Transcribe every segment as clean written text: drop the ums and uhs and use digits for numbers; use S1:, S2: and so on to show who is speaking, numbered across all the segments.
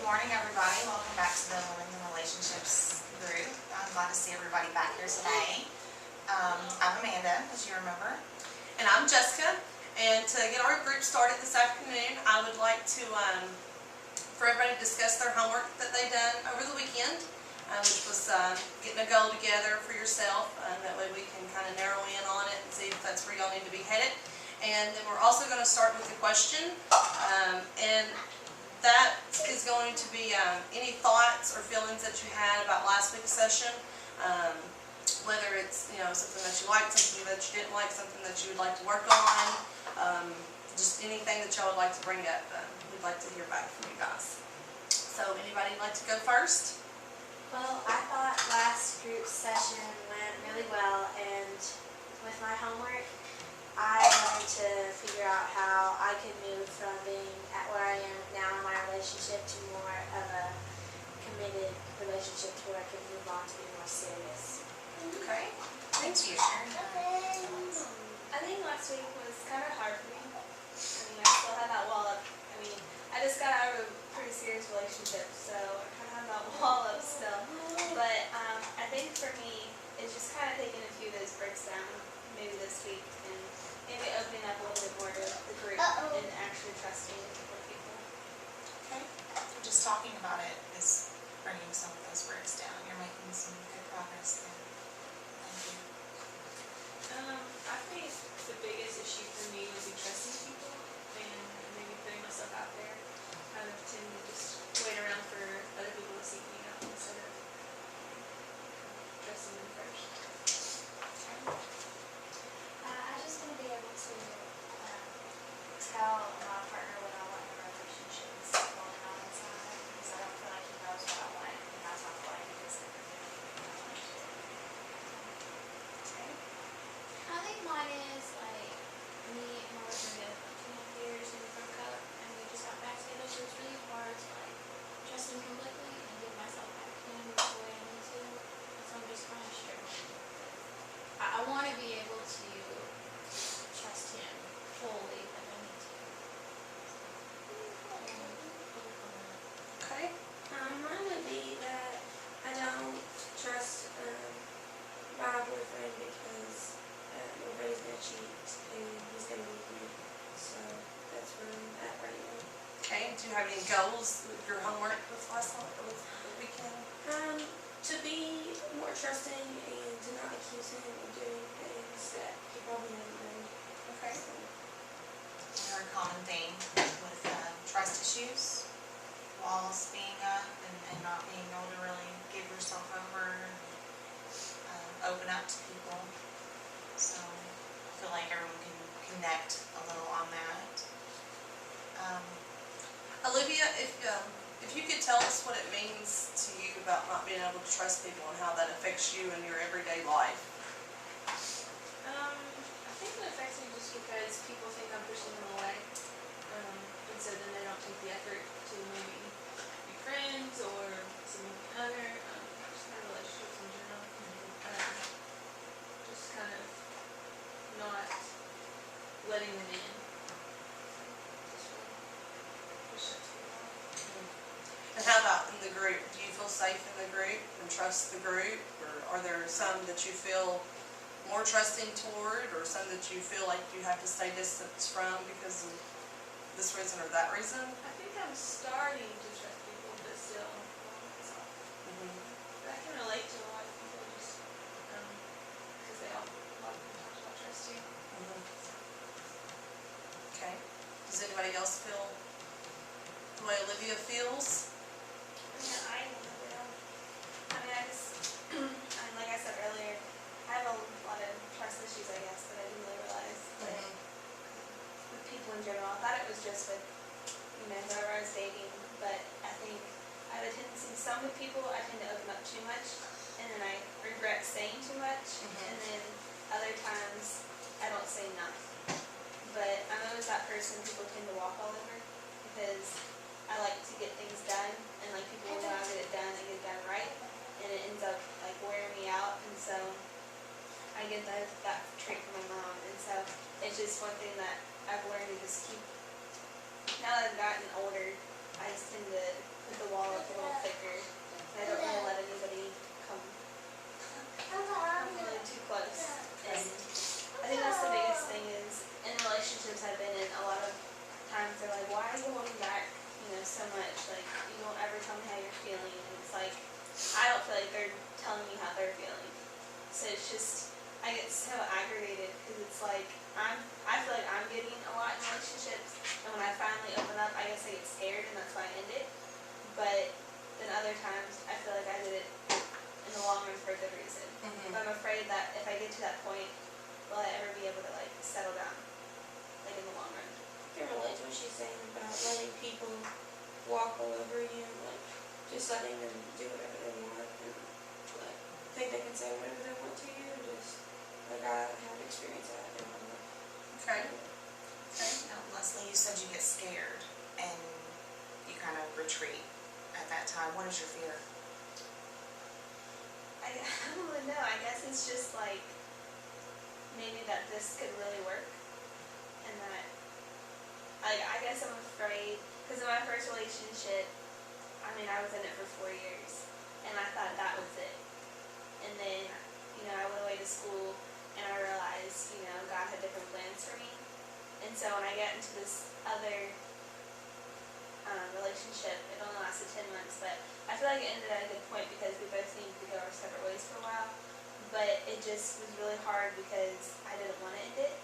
S1: morning, everybody. Welcome back to the Women in Relationships group. I'm glad to see everybody back here today. I'm Amanda, as you remember.
S2: And I'm Jessica. And to get our group started this afternoon, I would like to, for everybody to discuss their homework that they done over the weekend, which was getting a goal together for yourself. That way we can kind of narrow in on it and see if that's where y'all need to be headed. And then we're also going to start with a question. And that is going to be any thoughts or feelings that you had about last week's session. Whether it's something that you liked, something that you didn't like, something that you would like to work on, just anything that y'all would like to bring up. We'd like to hear back from you guys. So anybody like to go first?
S3: Well, I thought last group session went really well, and with my homework, I wanted to figure out how I could move from being at where I am now in my relationship to more of a committed relationship to where I could move on to be more serious.
S1: Okay. Thanks for sharing that.
S4: I think last week was kind of hard for me. I still have that wall up. I just got out of a pretty serious relationship, so I kind of have that wall up still. But I think for me, it's just kind of taking a few of those bricks down maybe this week and maybe opening up a little bit more to the group and actually trusting more people.
S1: Okay. Just talking about it is bringing some of those bricks down. You're making some good progress there. Thank you.
S5: I think the biggest issue for me would be trusting people and maybe putting myself out there. I would tend to just wait around for other people to seek me out instead of trusting them first.
S3: I just want to be able to tell my partner what I want in a relationship and stuff going on inside, because I don't feel like he knows what I want, and that's not why he is in a relationship.
S4: I think mine is like me and my husband been 2.5 years and we broke up and we just got back together, so it's really hard to like trust him completely and give myself back to him the way I need to. So I'm just kind of struggling. I want to be able to trust him fully, but I need to.
S2: Okay.
S6: Mine would be that I don't trust my boyfriend because nobody's gonna cheat and he's gonna leave me. So that's where I'm at right now.
S2: Okay. Do you have any goals with your homework with last weekend?
S6: To be more trusting and to not accuse him of doing things that he probably hasn't done.
S2: Okay.
S1: Our common theme with trust issues, walls being up and not being able to really give yourself over and open up to people. So I feel like everyone can connect a little on that.
S2: Olivia, if you could tell us what it means to you about not being able to trust people and how that affects you in your everyday life.
S5: I think it affects me just because people think I'm pushing them away. And so then they don't take the effort to maybe be friends or significant other, just kind of relationships in general. Just kind of not letting them in. Just really push that to the wall.
S2: And how about in the group? Do you feel safe in the group and trust the group? Or are there some that you feel more trusting toward, or some that you feel like you have to stay distant from because of this reason or that reason?
S5: I think I'm starting to trust people, but still myself. But I can relate to a lot of people just because a lot of people talk about trusting.
S2: Okay. Does anybody else feel the way Olivia feels?
S4: I just, like I said earlier, I have a lot of trust issues, I guess, that I didn't really realize. But with people in general, I thought it was just with, whoever I was dating. But I think I have a tendency, some with people, I tend to open up too much, and then I regret saying too much. And then other times, I don't say enough. But I'm always that person people tend to walk all over because I like to get things done, and like people when I get it done, they get it done right, and it ends up like wearing me out, and so I get that trait from my mom, and so it's just one thing that I've learned to just keep. Now that I've gotten older, I just tend to put the wall up a little thicker. I don't really let anybody come really too close. And I think that's the biggest thing is in relationships I've been in, a lot of times they're like, why are you holding back, so much? Like, you don't ever tell me how you're feeling. And it's like, I don't feel like they're telling me how they're feeling. So it's just, I get so aggravated because it's like, I feel like I'm getting a lot in relationships. And when I finally open up, I guess I get scared and that's why I end it. But then other times, I feel like I did it in the long run for a good reason. But I'm afraid that if I get to that point, will I ever be able to like settle down, like in the long run?
S6: I can relate to what she's saying about letting people walk all over you, like just letting them do whatever they want and like think they can say whatever they want to you. Just like I have experienced that in my life.
S2: Okay.
S1: Now, Leslie, you said you get scared and you kind of retreat at that time. What is your fear?
S4: I don't really know. I guess it's just like maybe that this could really work, and that I guess I'm afraid because in my first relationship, I was in it for 4 years, and I thought that was it. And then I went away to school, and I realized God had different plans for me. And so when I got into this other relationship, it only lasted 10 months, but I feel like it ended at a good point because we both needed to go our separate ways for a while. But it just was really hard because I didn't want to end it,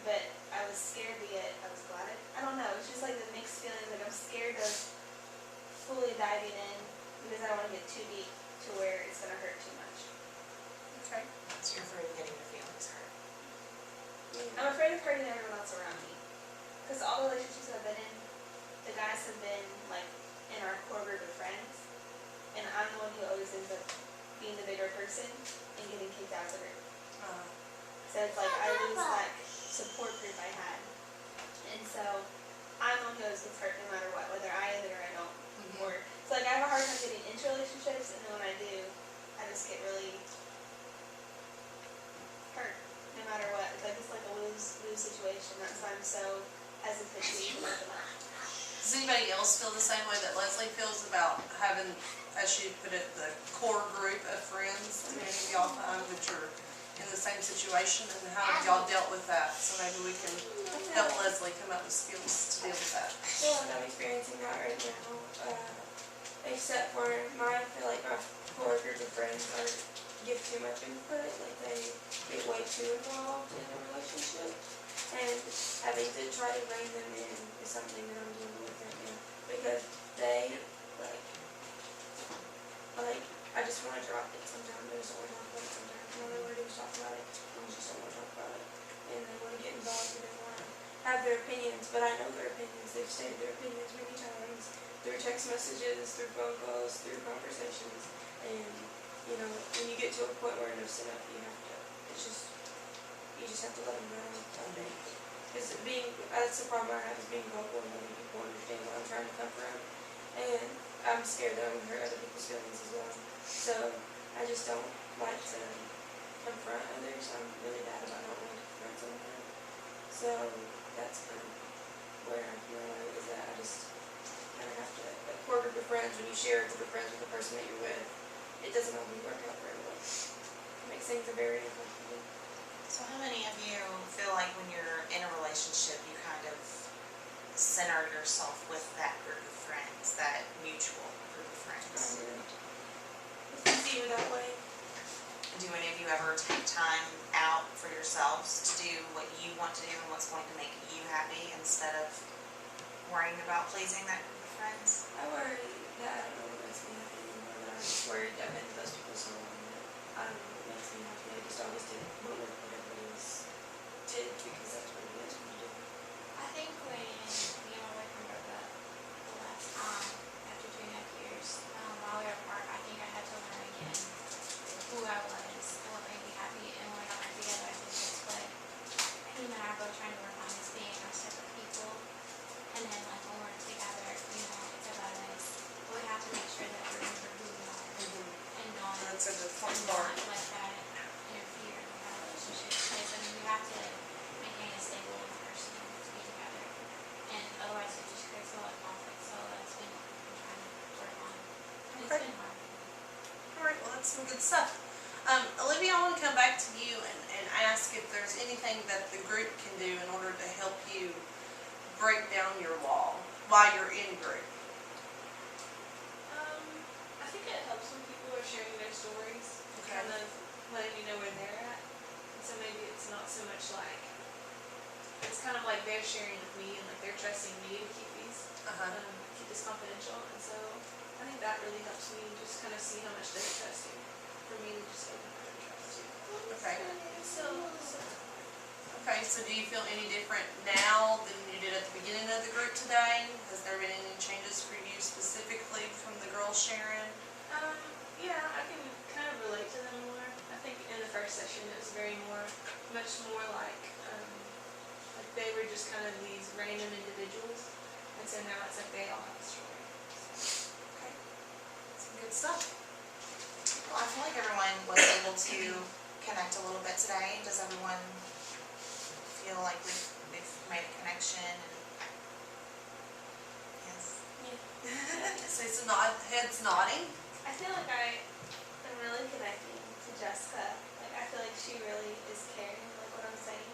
S4: but I was scared to get, I was glad I don't know, it's just like the mixed feelings, like I'm scared of fully diving in because I don't want to get too deep to where it's going to hurt too much.
S2: Okay.
S1: So you're afraid of getting your feelings hurt.
S4: I'm afraid of hurting everyone else around me because all the relationships I've been in, the guys have been like in our core group of friends, and I'm the one who always ends up being the bigger person and getting kicked out of the group. So it's like I lose that support group I had, and so I'm the one who always gets hurt no matter what, whether I end it or I don't. Or so like I have a hard time getting into relationships, and then when I do, I just get really hurt no matter what. It's like a lose situation. That's why I'm so hesitant to even open up.
S2: Does anybody else feel the same way that Leslie feels about having, as she put it, the core group of friends? Do any of y'all find that you're in the same situation, and how have y'all dealt with that? So maybe we can help Leslie come up with skills to deal with that.
S6: I feel like I'm experiencing that right now, except for I feel like my core group of friends give too much input, like they get way too involved in a relationship, and having to try to rein them in is something that I'm dealing with right now, because they, I just want to drop it sometimes, I just don't want to talk about it sometimes, all they want to do is talk about it, and I just don't want to talk about it, and they want to get involved and they want to have their opinions, but I know their opinions, they've stated their opinions many times, through text messages, through phone calls, through conversations, and when you get to a point where enough's enough, you just have to let them know, I think. Because that's the problem I have, is being vocal and letting people understand where I'm trying to come from. And I'm scared that I'm going to hurt other people's feelings as well. So I just don't like to confront others. I'm really bad about not wanting to confront someone. So that's kind of where I'm feeling is that I just kind of have to, like, core group of friends, when you share a group of friends with the person that you're with, it doesn't always work out very well. It makes things very uncomfortable.
S1: So how many of you feel like when you're in a relationship, you kind of center yourself with that group of friends, that mutual group of friends?
S6: It's easier that way.
S1: Do any of you ever take time out for yourselves to do what you want to do and what's going to make you happy instead of worrying about pleasing that group of friends?
S6: I worry that I don't know what makes me happy anymore. That I'm just worried I've been with those people so long that I don't know what makes me happy. I just always did what everybody else did because that's what it is when you do.
S3: I think when me and my boyfriend broke up the last time, after 2.5 years, while we were apart, I think I had to learn again who I was and what made me happy. And when we got back together, I think that's what him and I are both trying to work on, is being our separate people. And then like when we're together, it's about us. But we have to make sure that we remember who we are and not
S2: That's a good
S3: not
S2: part.
S3: let that interfere with our relationship. Because we have to maintain a stable
S2: good stuff. Olivia, I want to come back to you and ask if there's anything that the group can do in order to help you break down your wall while you're in group.
S5: I think it helps when people are sharing their stories,
S2: Okay.
S5: kind of letting you know where they're at. And so maybe it's not so much like, it's kind of like they're sharing with me and like they're trusting me to keep these, keep this confidential. And so I think that really helps me just kind of see how much they trust you. For me to just open up and trust you.
S2: Okay.
S5: So
S2: Okay, so do you feel any different now than you did at the beginning of the group today? Has there been any changes for you specifically from the girls sharing?
S5: yeah, I can kind of relate to them more. I think in the first session it was much more like they were just kind of these random individuals, and so now it's like they all have a story.
S2: Okay, some good stuff.
S1: Well, I feel like everyone was able to connect a little bit today. Does everyone feel like we've made a connection? Yes.
S2: So it's heads nodding.
S4: I feel like I am really connecting to Jessica. Like I feel like she really is caring, like what I'm saying.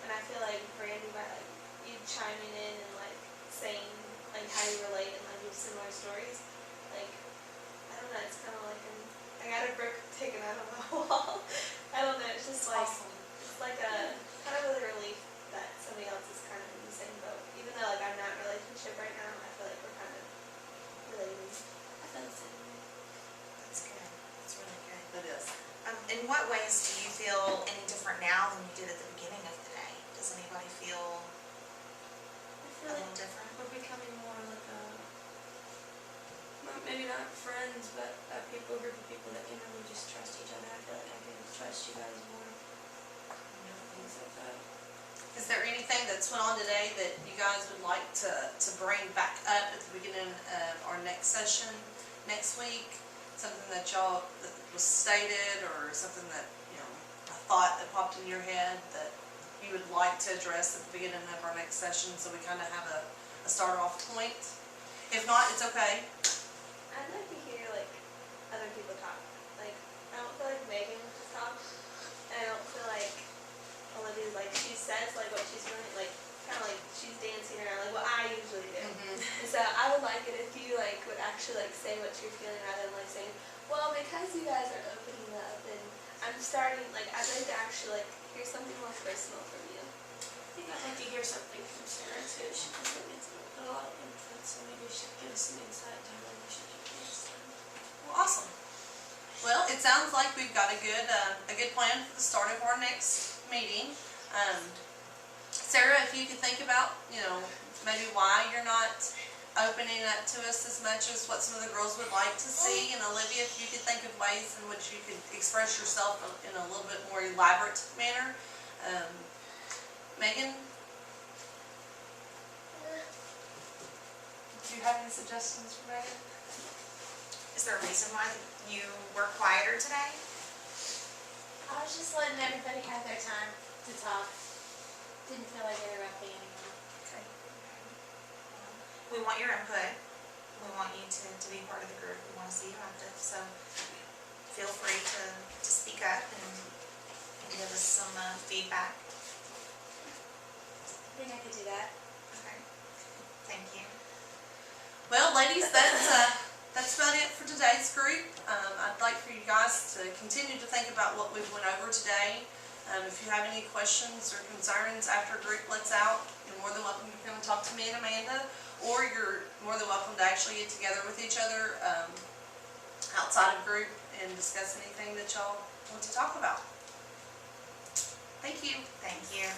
S4: And I feel like Brandy, by like you chiming in and like saying like how you relate and like you have similar stories, like I don't know, it's kind of like I got a brick taken out of my wall. I don't know, it's just like it's like a kind of a relief that somebody else is kind of in the same boat. Even though like I'm not in a relationship right now, I feel like we're kind of relating.
S3: I feel the same way.
S1: That's good. That's really good.
S2: It is.
S1: In what ways do you feel any different now than you did at the beginning of the day? Does anybody feel
S3: I
S1: a
S3: feel like
S1: little different?
S3: we're becoming more like maybe not friends, but a group of people that can really just trust each other. I feel like I can trust you guys more. Things like that.
S2: Is there anything that's went on today that you guys would like to bring back up at the beginning of our next session next week? Something that y'all that was stated, or something that a thought that popped in your head that you would like to address at the beginning of our next session, so we kind of have a start off point. If not, it's okay.
S4: I'd like to hear like other people talk. Like I don't feel like Megan just talks, and I don't feel like Olivia's like she says like what she's feeling, like kind of like she's dancing around like what I usually do. And so I would like it if you like would actually like say what you're feeling rather than like saying, well, because you guys are opening up and I'm starting like I'd like to actually like hear something more personal from you.
S3: I think I'd like to hear something from Sarah too. She doesn't get a lot of input, so maybe she should give us some insight to how we should do this.
S2: Well, awesome. Well, it sounds like we've got a good plan for the start of our next meeting. Sarah, if you could think about, maybe why you're not opening up to us as much as what some of the girls would like to see, and Olivia, if you could think of ways in which you could express yourself in a little bit more elaborate manner. Megan? Do you have any suggestions for Megan?
S1: Is there a reason why you were quieter today?
S3: I was just letting everybody have their time to talk. Didn't feel like interrupting anyone.
S1: Okay. We want your input. We want you to be part of the group. We want to see you active. So feel free to speak up and give us some feedback.
S3: I think I could do that.
S1: Okay. Thank you.
S2: Well, ladies, that's about it for today's group. I'd like for you guys to continue to think about what we've went over today. If you have any questions or concerns after group lets out, you're more than welcome to come and talk to me and Amanda, or you're more than welcome to actually get together with each other outside of group and discuss anything that y'all want to talk about. Thank you.
S1: Thank you.